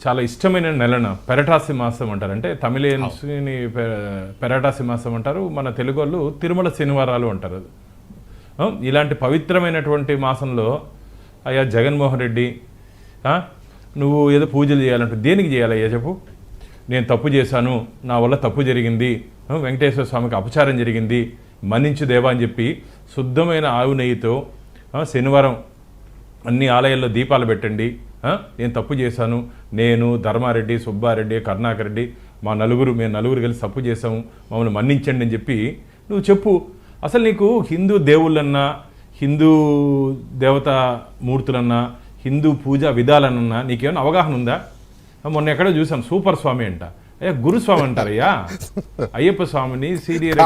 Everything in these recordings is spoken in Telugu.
చాలా ఇష్టమైన నెలన పెరటాసి మాసం అంటారు. అంటే తమిళియన్స్ని పెరటాసి మాసం అంటారు, మన తెలుగు వాళ్ళు తిరుమల శనివారాలు అంటారు. ఇలాంటి పవిత్రమైనటువంటి మాసంలో అయ్యా జగన్మోహన్ రెడ్డి నువ్వు ఏదో పూజలు చేయాలంటే దేనికి చేయాలయ్యా చెప్పు? నేను తప్పు చేశాను, నా వల్ల తప్పు జరిగింది, వెంకటేశ్వర స్వామికి అపచారం జరిగింది, మన్నించు దేవా అని చెప్పి శుద్ధమైన ఆవు నెయ్యితో శనివారం అన్ని ఆలయాల్లో దీపాలు పెట్టండి. నేను తప్పు చేశాను, నేను ధర్మారెడ్డి, సుబ్బారెడ్డి, కరుణాకర్ రెడ్డి మేము నలుగురు కలిసి తప్పు చేశాము, మమ్మల్ని మన్నించండి అని చెప్పి నువ్వు చెప్పు. అసలు నీకు హిందూ దేవుళ్ళన్నా, హిందూ దేవతా మూర్తులన్నా, హిందూ పూజా విధాలన్నా నీకేమైనా అవగాహన ఉందా? మొన్న ఎక్కడో చూసాం సూపర్ స్వామి అంట. అయ్యా గురుస్వామి అంటారయ్యా, అయ్యప్ప స్వామిని సీనియర్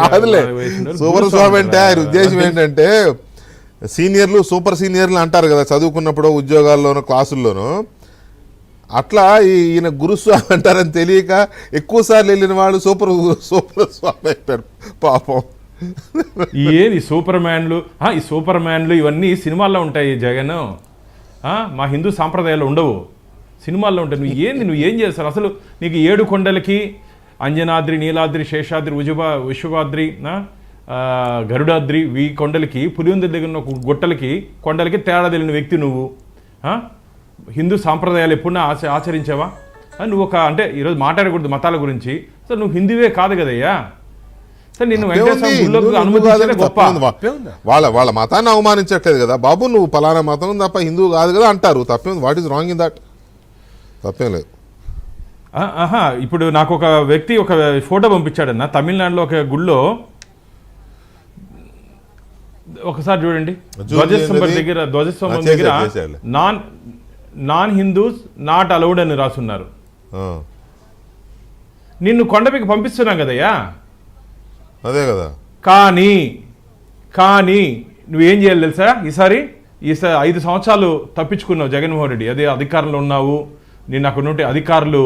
సూపర్ స్వామి అంటే ఆయన ఉద్దేశం ఏంటంటే సీనియర్లు సూపర్ సీనియర్లు అంటారు కదా చదువుకున్నప్పుడు ఉద్యోగాల్లోనూ క్లాసుల్లోనూ, అట్లా ఈయన గురుస్వామి అంటారని తెలియక ఎక్కువ సార్లు వెళ్ళిన వాడు సూపర్ స్వామి అయిపోయాడు పాపం. ఏది సూపర్ మ్యాన్లు, ఈ సూపర్ మ్యాన్లు ఇవన్నీ సినిమాల్లో ఉంటాయి జగన్, మా హిందూ సాంప్రదాయాలు ఉండవు, సినిమాల్లో ఉంటాయి. నువ్వు ఏం చేస్తారు అసలు? నీకు 7 కొండలకి అంజనాద్రి, నీలాద్రి, శేషాద్రి, విశ్వవాద్రి, గరుడాద్రి, ఈ కొండలకి, పులివెందుల దగ్గర ఉన్న గుట్టలకి, కొండలకి తేడా తెలియని వ్యక్తి నువ్వు. హిందూ సాంప్రదాయాలు ఎప్పుడన్నా ఆచరించావా? నువ్వు అంటే ఈరోజు మాట్లాడకూడదు మతాల గురించి, అసలు నువ్వు హిందువే కాదు కదయ్యా. వాళ్ళ మతాన్ని అవమానించట్లేదు కదా బాబు, నువ్వు పలానా మతం తప్ప హిందువు కాదు కదా అంటారు. తప్పేం? What is wrong in that? తప్పేం లేదు. ఇప్పుడు నాకు ఒక వ్యక్తి ఒక ఫోటో పంపించాడన్న, తమిళనాడులో ఒక గుళ్ళో, ఒకసారి చూడండి, ధ్వజస్తంభం దగ్గర నాన్ హిందూస్ నాట్ అలౌడ్ అని రాసున్నారు. నిన్ను కొండపైకి పంపిస్తున్నాం కదయ్యా. అదే కదా. కానీ నువ్వేం చేయాలి తెలుసా? ఈసారి 5 సంవత్సరాలు తప్పించుకున్నావు జగన్మోహన్ రెడ్డి, అదే అధికారంలో ఉన్నావు. నిన్ను అక్కడ నుండి అధికారులు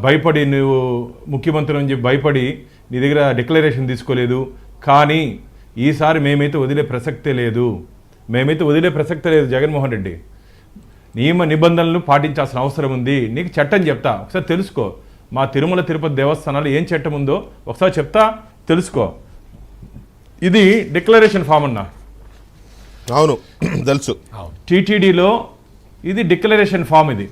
భయపడి, నువ్వు ముఖ్యమంత్రి అని చెప్పి భయపడి నీ దగ్గర డిక్లరేషన్ తీసుకోలేదు. కానీ ఈసారి మేమైతే వదిలే ప్రసక్తే లేదు జగన్మోహన్ రెడ్డి. నియమ నిబంధనలు పాటించాల్సిన అవసరం ఉంది. నీకు చట్టం చెప్తా, ఒకసారి తెలుసుకో. మా తిరుమల తిరుపతి దేవస్థానాలు ఏం చట్టం ఉందో ఒకసారి చెప్తా, తెలుసుకో. ఇది డిక్లరేషన్ ఫామ్ అన్నా. అవును తెలుసు. టీటీడీలో ఇది డిక్లరేషన్ ఫామ్. ఇది